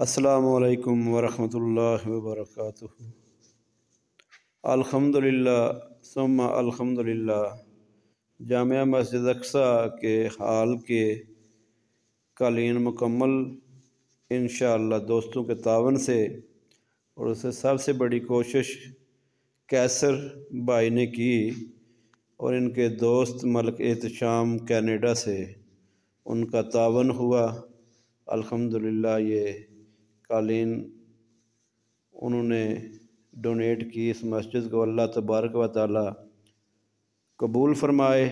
السلام علیکم ورحمۃ اللہ وبرکاتہ۔ الحمدللہ ثم الحمدللہ۔ جامعہ مسجد اقصیٰ کے حال کے قالین مکمل انشاءاللہ دوستوں کے تعاون سے، اور اسے سب سے بڑی کوشش کیسر بھائی نے کی اور ان کے دوست ملک احتشام کینیڈا سے ان کا تعاون ہوا۔ الحمدللہ یہ قالین انہوں نے ڈونیٹ کی اس مسجد کو۔ اللہ تبارک و تعالی قبول فرمائے،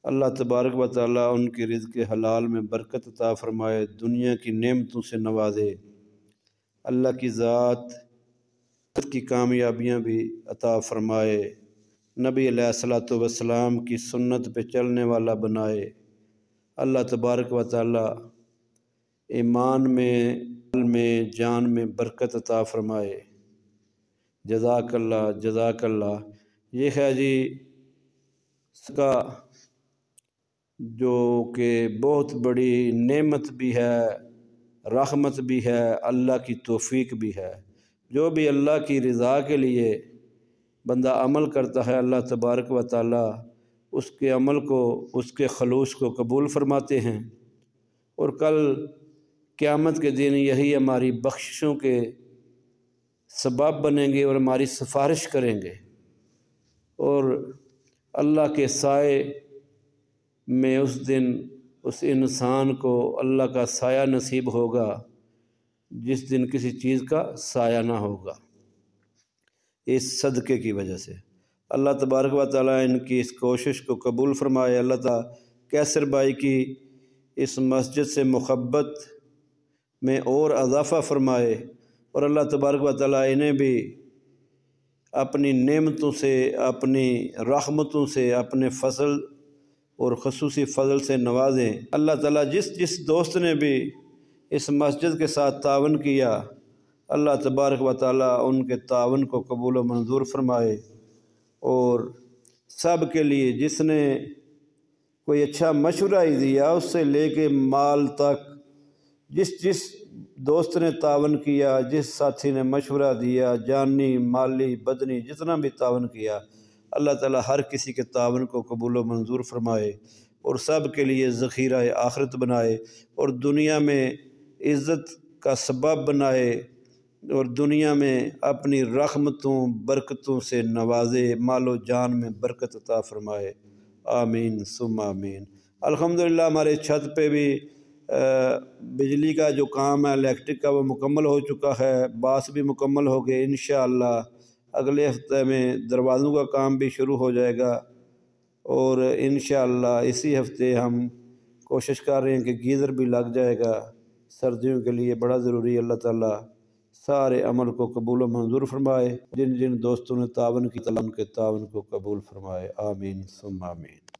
اللہ تبارک و تعالی ان کی رزق حلال میں برکت عطا فرمائے، دنیا کی نعمتوں سے نوازے، اللہ کی ذات کی کامیابیاں بھی عطا فرمائے، نبی علیہ الصلوۃ والسلام کی سنت پہ چلنے والا بنائے، اللہ تبارک و تعالی ایمان میں جان میں برکت عطا فرمائے۔ جزاک اللہ جزاک اللہ۔ یہ ہے جی اس کا جو کہ بہت بڑی نعمت بھی ہے، رحمت بھی ہے، اللہ کی توفیق بھی ہے۔ جو بھی اللہ کی رضا کے لیے بندہ عمل کرتا ہے، اللہ تبارک و تعالی اس کے عمل کو، اس کے خلوص کو قبول فرماتے ہیں، اور کل قیامت کے دن یہی ہماری بخششوں کے سبب بنیں گے اور ہماری سفارش کریں گے، اور اللہ کے سائے میں اس دن اس انسان کو اللہ کا سایہ نصیب ہوگا جس دن کسی چیز کا سایہ نہ ہوگا، اس صدقے کی وجہ سے۔ اللہ تبارک و تعالیٰ ان کی اس کوشش کو قبول فرمائے۔ اللہ تعالیٰ کیسر بھائی کی اس مسجد سے محبت میں اور اضافہ فرمائے، اور اللہ تبارک و تعالیٰ انہیں بھی اپنی نعمتوں سے، اپنی رحمتوں سے، اپنے فضل اور خصوصی فضل سے نوازیں۔ اللہ تعالیٰ جس دوست نے بھی اس مسجد کے ساتھ تعاون کیا، اللہ تبارک و تعالیٰ ان کے تعاون کو قبول و منظور فرمائے، اور سب کے لیے جس نے کوئی اچھا مشورہ ہی دیا، اس سے لے کے مال تک، جس دوست نے تعاون کیا، جس ساتھی نے مشورہ دیا، جانی مالی بدنی جتنا بھی تعاون کیا، اللہ تعالیٰ ہر کسی کے تعاون کو قبول و منظور فرمائے، اور سب کے لیے ذخیرہ آخرت بنائے، اور دنیا میں عزت کا سبب بنائے، اور دنیا میں اپنی رحمتوں برکتوں سے نوازے، مال و جان میں برکت عطا فرمائے۔ آمین ثم آمین۔ الحمدللہ ہمارے چھت پہ بھی بجلی کا جو کام ہے، الیکٹرک کا، وہ مکمل ہو چکا ہے، باس بھی مکمل ہو گئے۔ انشاءاللہ اگلے ہفتے میں دروازوں کا کام بھی شروع ہو جائے گا، اور انشاءاللہ اسی ہفتے ہم کوشش کر رہے ہیں کہ گیزر بھی لگ جائے گا، سردیوں کے لیے بڑا ضروری ہے۔ اللہ تعالیٰ سارے عمل کو قبول و منظور فرمائے، جن دوستوں نے تعاون کی ان کے تعاون کو قبول فرمائے۔ آمین ثم آمین۔